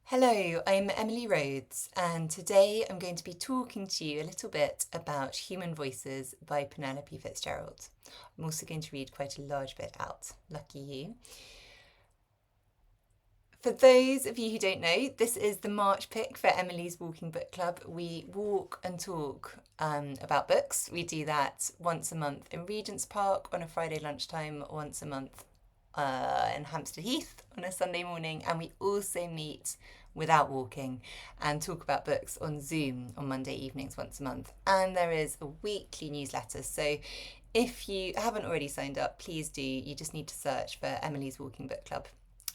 Hello, I'm Emily Rhodes, and today I'm going to be talking to you a little bit about Human Voices by Penelope Fitzgerald. I'm also going to read quite a large bit out. Lucky you. For those of you who don't know, this is the March pick for Emily's Walking Book Club. We walk and talk about books. We do that once a month in Regent's Park on a Friday lunchtime, once a month in Hampstead Heath on a Sunday morning, and we also meet without walking and talk about books on Zoom on Monday evenings once a month. And there is a weekly newsletter. So if you haven't already signed up, please do. You just need to search for Emily's Walking Book Club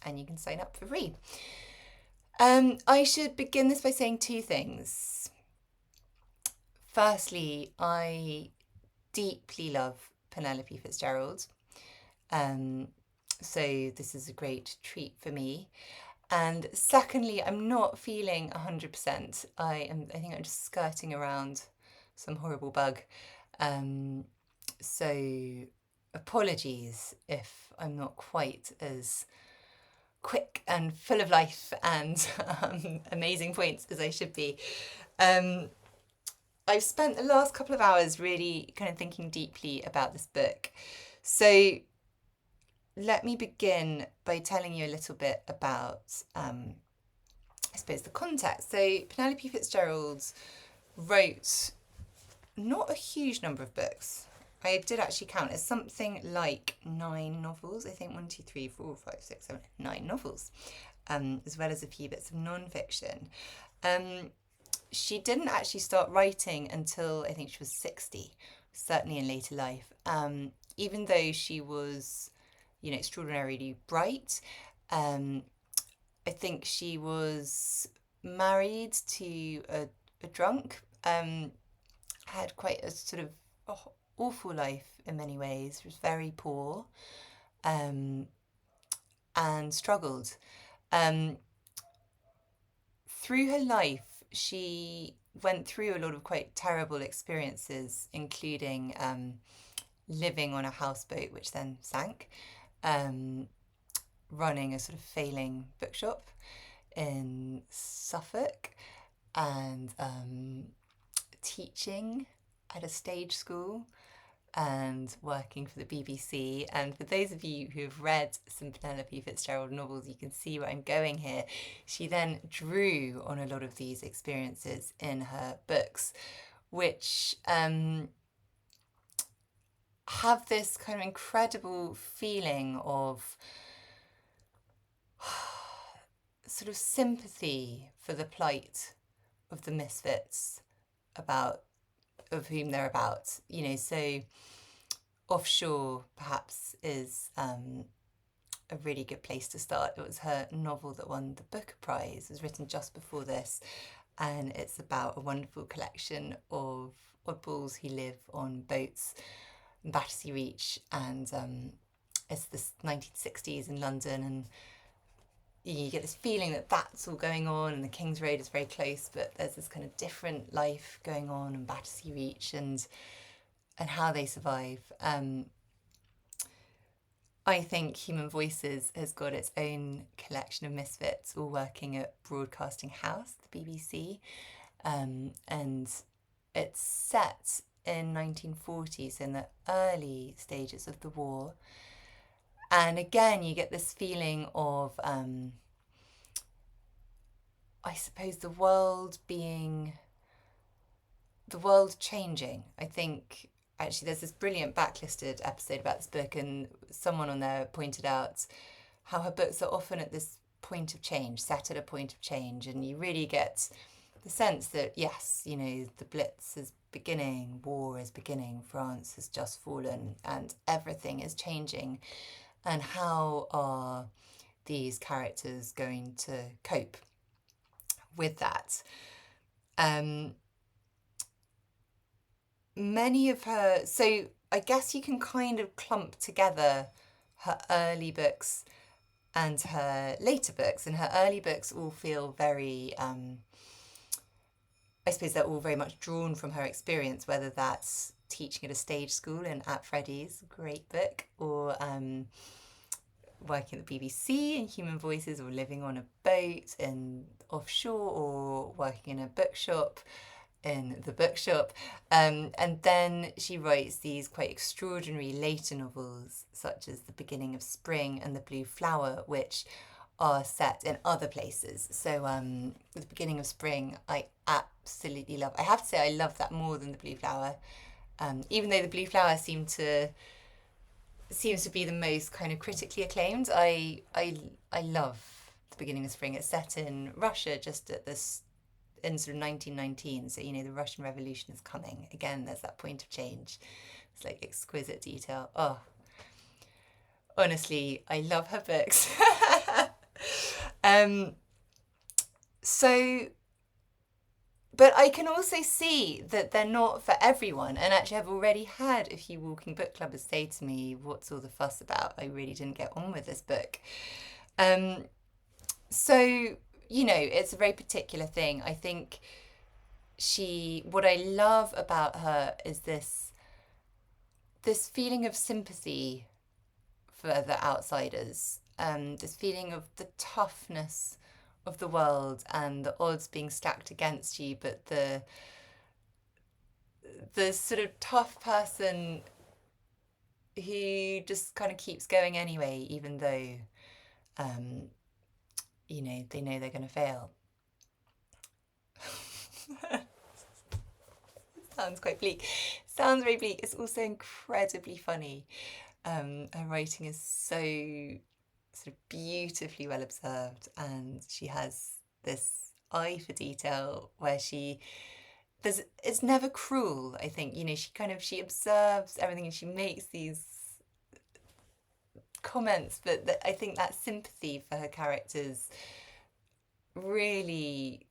and you can sign up for free. I should begin this by saying two things. Firstly, I deeply love Penelope Fitzgerald. So this is a great treat for me. And secondly, I'm not feeling 100%. I think I'm just skirting around some horrible bug. So apologies if I'm not quite as quick and full of life and amazing points as I should be. I've spent the last couple of hours really kind of thinking deeply about this book. So let me begin by telling you a little bit about, I suppose, the context. So Penelope Fitzgerald wrote not a huge number of books. I did actually count. It's something like 9 novels. I think 1, 2, 3, 4, 5, 6, 7, 9 novels, as well as a few bits of non-fiction. She didn't actually start writing until I think she was 60, certainly in later life. Even though she was, extraordinarily bright, I think she was married to a drunk, had quite a sort of awful life in many ways. She was very poor, and struggled. Through her life, she went through a lot of quite terrible experiences, including living on a houseboat, which then sank, running a sort of failing bookshop in Suffolk, and teaching at a stage school and working for the BBC. And for those of you who have read some Penelope Fitzgerald novels, you can see where I'm going here. She then drew on a lot of these experiences in her books, which have this kind of incredible feeling of sort of sympathy for the plight of the misfits of whom they're about. So Offshore perhaps is a really good place to start. It was her novel that won the Booker Prize. It was written just before this, and it's about a wonderful collection of oddballs who live on boats in Battersea Reach, and it's the 1960s in London, and you get this feeling that that's all going on, and the King's Road is very close, but there's this kind of different life going on in Battersea Reach, and how they survive. I think Human Voices has got its own collection of misfits, all working at Broadcasting House, the BBC, and it's set in 1940s, in the early stages of the war. And again, you get this feeling of, I suppose, the world changing. I think actually there's this brilliant backlisted episode about this book, and someone on there pointed out how her books are often at this point of change, set at a point of change, and you really get the sense that, yes, the Blitz is beginning, war is beginning, France has just fallen, and everything is changing. And how are these characters going to cope with that? Many of her, so I guess you can kind of clump together her early books and her later books, and her early books all feel very, I suppose they're all very much drawn from her experience, whether that's teaching at a stage school in At Freddy's, great book, or working at the BBC in Human Voices, or living on a boat in offshore, or working in a bookshop in the bookshop. And then she writes these quite extraordinary later novels, such as The Beginning of Spring and The Blue Flower, which are set in other places. So The Beginning of Spring, I absolutely love. I have to say I love that more than The Blue Flower. Even though The Blue Flower seems to be the most kind of critically acclaimed, I love The Beginning of Spring. It's set in Russia just at this in sort of 1919, so the Russian Revolution is coming. Again, there's that point of change. It's like exquisite detail. Oh, honestly, I love her books. So, but I can also see that they're not for everyone. And actually, I've already had a few walking book clubbers say to me, "What's all the fuss about? I really didn't get on with this book." So, it's a very particular thing. I think what I love about her is this feeling of sympathy for the outsiders, this feeling of the toughness of the world and the odds being stacked against you, but the sort of tough person who just kind of keeps going anyway, even though they know they're going to fail. Sounds quite bleak. Sounds very bleak. It's also incredibly funny. Her writing is so sort of beautifully well observed, and she has this eye for detail where it's never cruel. I think she observes everything and she makes these comments, but I think that sympathy for her characters really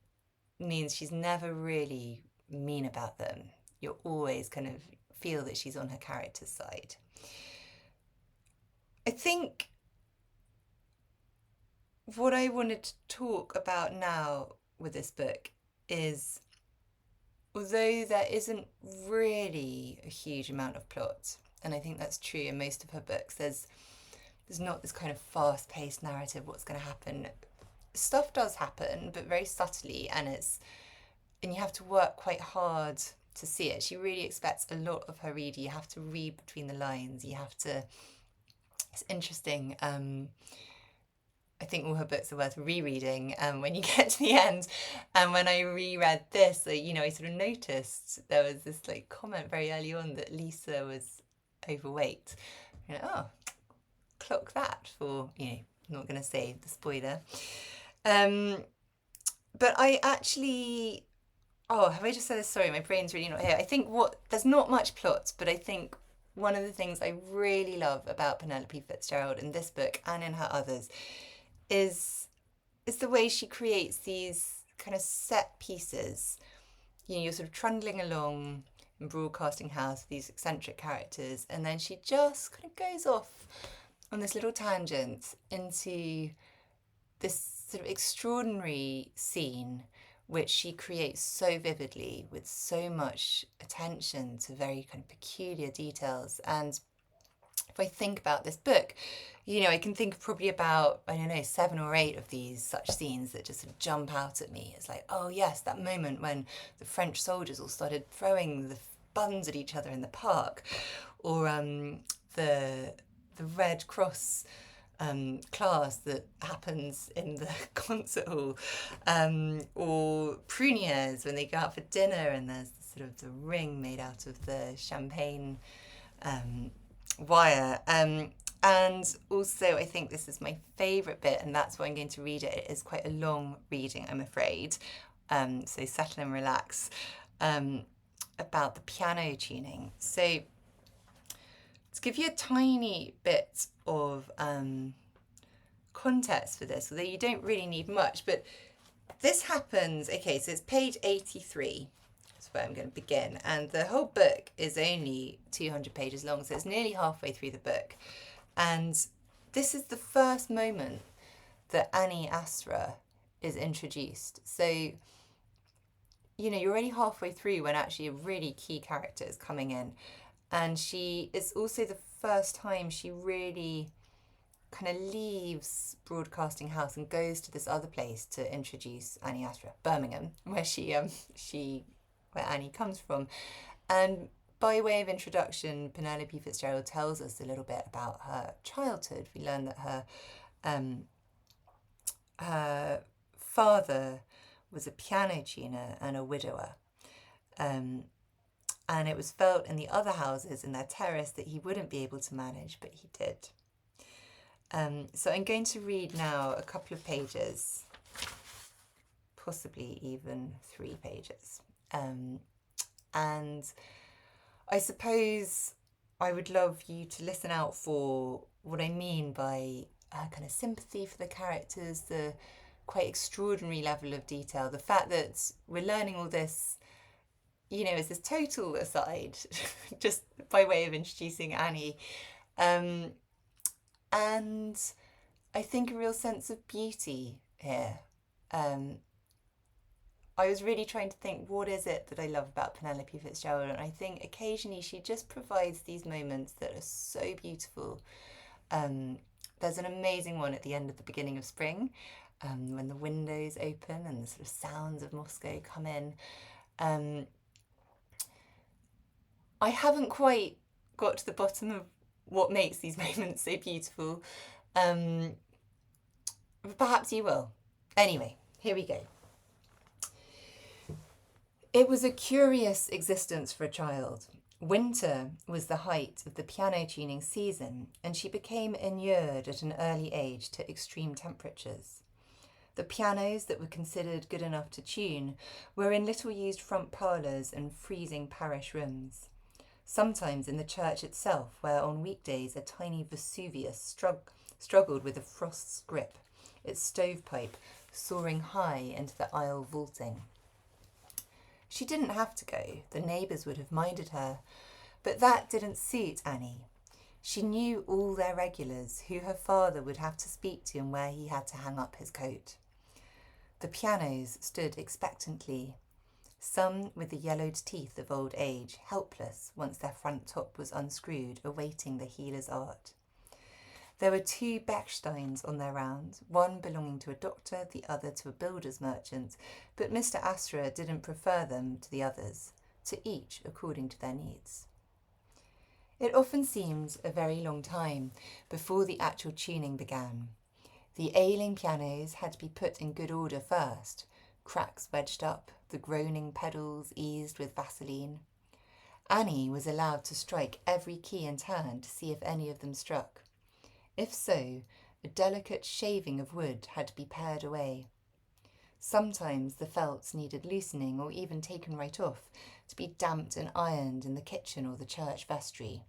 means she's never really mean about them. You'll always kind of feel that she's on her character's side. I think what I wanted to talk about now with this book is, although there isn't really a huge amount of plot, and I think that's true in most of her books, there's not this kind of fast-paced narrative, what's going to happen. Stuff does happen, but very subtly, and you have to work quite hard to see it. She really expects a lot of her reader. You have to read between the lines. It's interesting. I think all her books are worth rereading when you get to the end. And when I reread this, I sort of noticed there was this comment very early on that Lisa was overweight. Oh, clock that for, I'm not going to say the spoiler. But I actually, have I just said this? Sorry, my brain's really not here. I think there's not much plot, but I think one of the things I really love about Penelope Fitzgerald in this book and in her others is the way she creates these kind of set pieces. You're sort of trundling along in Broadcasting House, these eccentric characters, and then she just kind of goes off on this little tangent into this sort of extraordinary scene which she creates so vividly with so much attention to very kind of peculiar details. And if I think about this book, I can think probably about, 7 or 8 of these such scenes that just sort of jump out at me. It's like, oh yes, that moment when the French soldiers all started throwing the buns at each other in the park, or the Red Cross class that happens in the concert hall, or Pruniers when they go out for dinner and there's sort of the ring made out of the champagne wire. And also, I think this is my favourite bit, and that's why I'm going to read it. It is quite a long reading, I'm afraid. So settle and relax. About the piano tuning. So to give you a tiny bit of context for this, although you don't really need much, but this happens, okay, so it's page 83. That's where I'm going to begin. And the whole book is only 200 pages long, so it's nearly halfway through the book. And this is the first moment that Annie Astra is introduced. So, you're already halfway through when actually a really key character is coming in. And it's also the first time she really kind of leaves Broadcasting House and goes to this other place to introduce Annie Astra, Birmingham, where where Annie comes from. And by way of introduction, Penelope Fitzgerald tells us a little bit about her childhood. We learn that her father was a piano tuner and a widower. And it was felt in the other houses in their terrace that he wouldn't be able to manage, but he did. So I'm going to read now a couple of pages, possibly even 3 pages. And I suppose I would love you to listen out for what I mean by kind of sympathy for the characters, the quite extraordinary level of detail, the fact that we're learning all this, as this total aside, just by way of introducing Annie. And I think a real sense of beauty here. I was really trying to think, what is it that I love about Penelope Fitzgerald? And I think occasionally she just provides these moments that are so beautiful. There's an amazing one at the end of The Beginning of Spring, when the windows open and the sort of sounds of Moscow come in. I haven't quite got to the bottom of what makes these moments so beautiful. Perhaps you will. Anyway, here we go. It was a curious existence for a child. Winter was the height of the piano tuning season, and she became inured at an early age to extreme temperatures. The pianos that were considered good enough to tune were in little used front parlours and freezing parish rooms. Sometimes in the church itself, where on weekdays a tiny Vesuvius struggled with a frost's grip, its stovepipe soaring high into the aisle vaulting. She didn't have to go, the neighbours would have minded her, but that didn't suit Annie. She knew all their regulars, who her father would have to speak to and where he had to hang up his coat. The pianos stood expectantly, some with the yellowed teeth of old age, helpless once their front top was unscrewed, awaiting the healer's art. There were 2 Bechsteins on their round, one belonging to a doctor, the other to a builder's merchant, but Mr. Astra didn't prefer them to the others, to each according to their needs. It often seemed a very long time before the actual tuning began. The ailing pianos had to be put in good order first, cracks wedged up, the groaning pedals eased with Vaseline. Annie was allowed to strike every key in turn to see if any of them struck. If so, a delicate shaving of wood had to be pared away. Sometimes the felts needed loosening or even taken right off to be damped and ironed in the kitchen or the church vestry.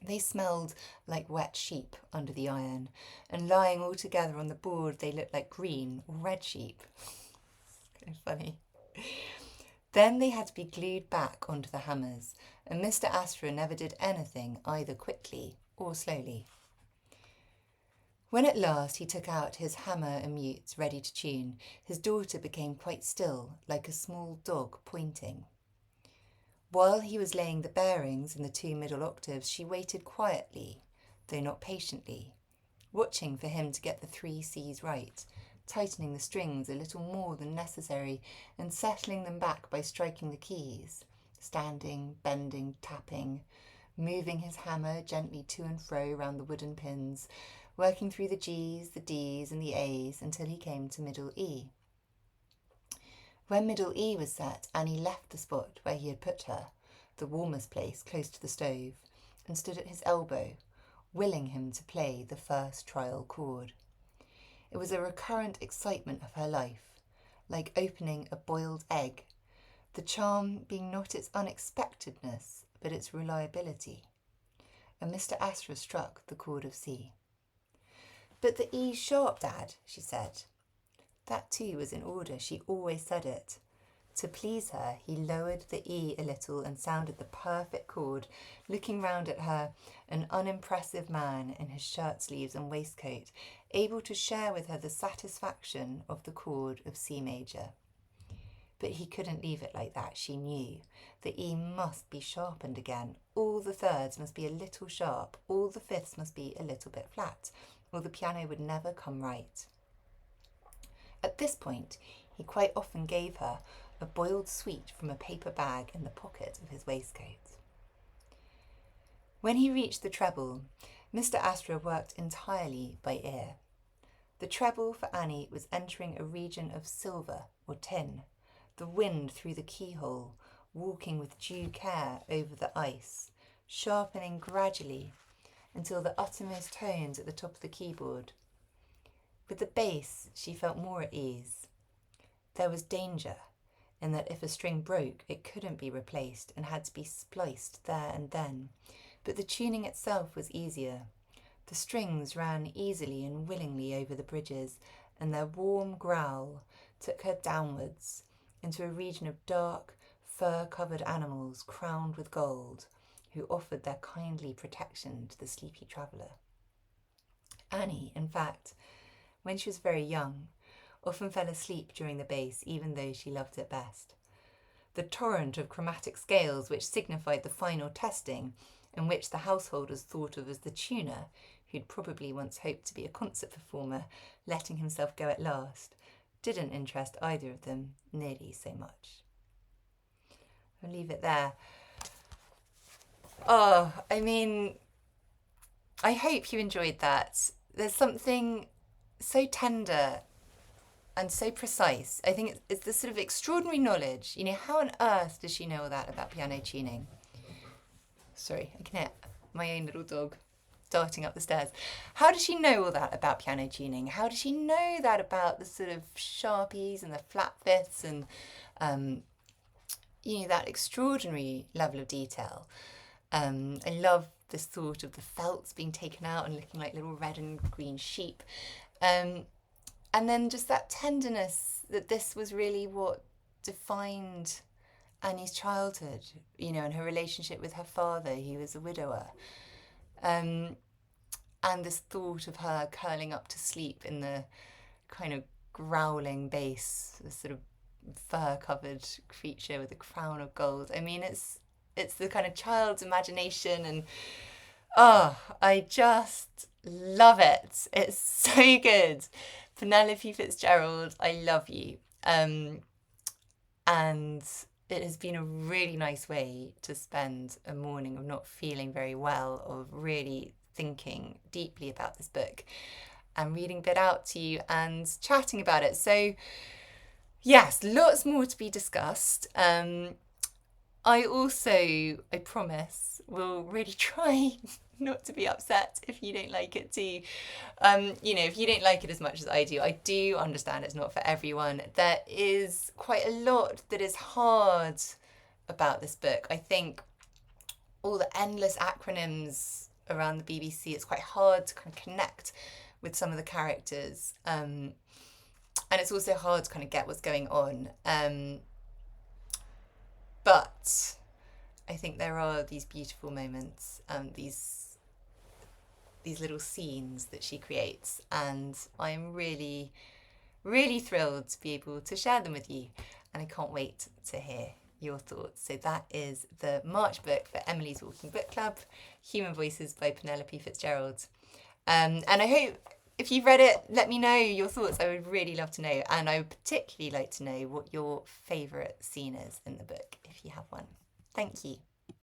They smelled like wet sheep under the iron, and lying all together on the board they looked like green or red sheep. It's kind of funny. Then they had to be glued back onto the hammers, and Mr. Astra never did anything either quickly or slowly. When at last he took out his hammer and mutes ready to tune, his daughter became quite still, like a small dog pointing. While he was laying the bearings in the 2 middle octaves, she waited quietly, though not patiently, watching for him to get the 3 C's right, tightening the strings a little more than necessary and settling them back by striking the keys, standing, bending, tapping, moving his hammer gently to and fro round the wooden pins, working through the G's, the D's and the A's until he came to middle E. When middle E was set, Annie left the spot where he had put her, the warmest place close to the stove, and stood at his elbow, willing him to play the first trial chord. It was a recurrent excitement of her life, like opening a boiled egg, the charm being not its unexpectedness, but its reliability. And Mr. Astra struck the chord of C. "But the E's sharp, Dad," she said. That too was in order, she always said it. To please her, he lowered the E a little and sounded the perfect chord, looking round at her, an unimpressive man in his shirt sleeves and waistcoat, able to share with her the satisfaction of the chord of C major. But he couldn't leave it like that, she knew. The E must be sharpened again. All the thirds must be a little sharp. All the fifths must be a little bit flat. or the piano would never come right. At this point, he quite often gave her a boiled sweet from a paper bag in the pocket of his waistcoat. When he reached the treble, Mr. Astra worked entirely by ear. The treble for Annie was entering a region of silver or tin, the wind through the keyhole, walking with due care over the ice, sharpening gradually until the uttermost tones at the top of the keyboard. With the bass, she felt more at ease. There was danger in that if a string broke, it couldn't be replaced and had to be spliced there and then, but the tuning itself was easier. The strings ran easily and willingly over the bridges, and their warm growl took her downwards into a region of dark, fur-covered animals crowned with gold, who offered their kindly protection to the sleepy traveller. Annie, in fact, when she was very young, often fell asleep during the bass, even though she loved it best. The torrent of chromatic scales which signified the final testing, and which the householders thought of as the tuner, who'd probably once hoped to be a concert performer, letting himself go at last, didn't interest either of them nearly so much. I'll leave it there. Oh, I mean, I hope you enjoyed that. There's something so tender and so precise. I think it's this sort of extraordinary knowledge. You know, how on earth does she know all that about piano tuning? Sorry, I can hear my own little dog darting up the stairs. How does she know all that about piano tuning? How does she know that about the sort of sharpies and the flat fifths and, you know, that extraordinary level of detail? I love this thought of the felts being taken out and looking like little red and green sheep. And then just that tenderness that this was really what defined Annie's childhood, you know, and her relationship with her father, who was a widower. And this thought of her curling up to sleep in the kind of growling bass, this sort of fur-covered creature with a crown of gold. I mean, it's the kind of child's imagination, and I just love it. It's so good. Penelope Fitzgerald, I love you. And it has been a really nice way to spend a morning of not feeling very well, of really thinking deeply about this book and reading a bit out to you and chatting about it. So yes, lots more to be discussed. I promise, will really try not to be upset if you don't like it too. You know, if you don't like it as much as I do understand it's not for everyone. There is quite a lot that is hard about this book. I think all the endless acronyms around the BBC, it's quite hard to kind of connect with some of the characters. And it's also hard to kind of get what's going on. But I think there are these beautiful moments, these little scenes that she creates, and I'm really, really thrilled to be able to share them with you, and I can't wait to hear your thoughts. So that is the March book for Emily's Walking Book Club, Human Voices by Penelope Fitzgerald. And I hope if you've read it, let me know your thoughts. I would really love to know, and I would particularly like to know what your favourite scene is in the book, if you have one. Thank you.